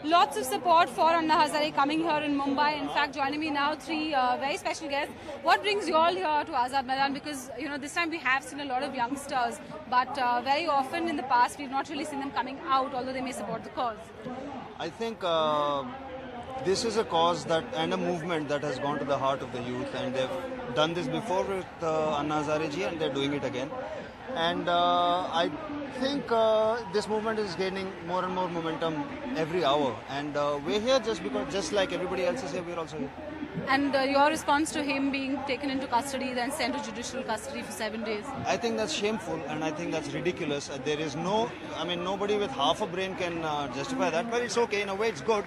Lots of support for Anna Hazare coming here in Mumbai. In fact, joining me now, three very special guests. What brings you all here to Azad Maidan? Because, this time we have seen a lot of youngsters, but very often in the past we've not really seen them coming out, although they may support the cause. I think this is a cause and a movement that has gone to the heart of the youth, and they've done this before with Anna Hazare ji, and they're doing it again. And I think this movement is gaining more and more momentum every hour, and we're here just like everybody else is here, we're also here. And your response to him being taken into custody, then sent to judicial custody for 7 days? I think that's shameful, and I think that's ridiculous. There is nobody with half a brain can justify that, but it's okay. In a way, it's good,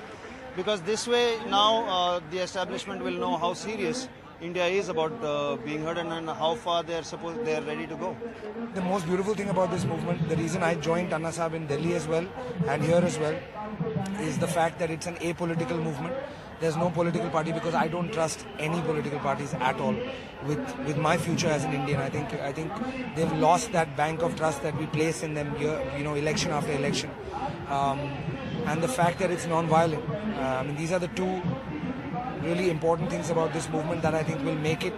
because this way now the establishment will know how serious India is about being heard and how far they're ready to go. The most beautiful thing about this movement, the reason I joined Anna Sahib in Delhi as well and here as well, is the fact that it's an apolitical movement. There's no political party, because I don't trust any political parties at all with my future as an Indian. I think they've lost that bank of trust that we place in them election after election. And the fact that it's non-violent. These are the two really important things about this movement that I think will make it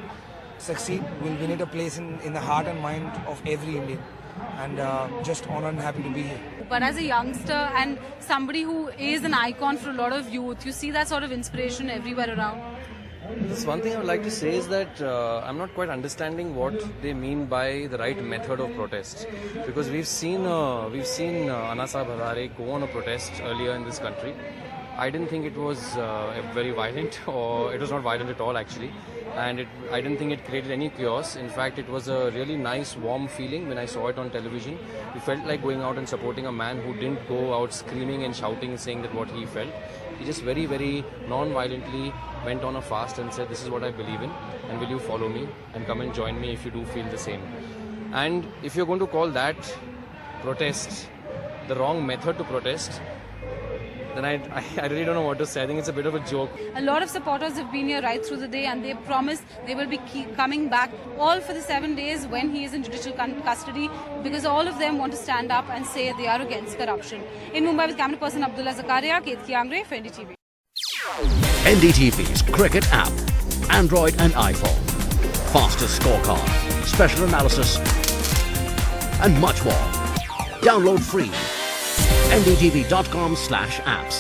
succeed, will win it a place in the heart and mind of every Indian. And just honored and happy to be here. But as a youngster and somebody who is an icon for a lot of youth, you see that sort of inspiration everywhere around. This one thing I would like to say is that I'm not quite understanding what they mean by the right method of protest, because we've seen Anna Sahib Hazare go on a protest earlier in this country. I didn't think it was very violent, or it was not violent at all actually, and I didn't think it created any chaos. In fact, it was a really nice, warm feeling when I saw it on television. We felt like going out and supporting a man who didn't go out screaming and shouting and saying that what he felt. He just very, very non-violently went on a fast and said, "This is what I believe in, and will you follow me and come and join me if you do feel the same?" And if you're going to call that protest the wrong method to protest, then I really don't know what to say. I think it's a bit of a joke. A lot of supporters have been here right through the day, and they promise they will be coming back all for the 7 days when he is in judicial custody, because all of them want to stand up and say they are against corruption. In Mumbai with camera person Abdullah Zakaria, Ketki Angre for NDTV. NDTV's cricket app, Android and iPhone. Fastest scorecard, special analysis and much more. Download free. ndtv.com/apps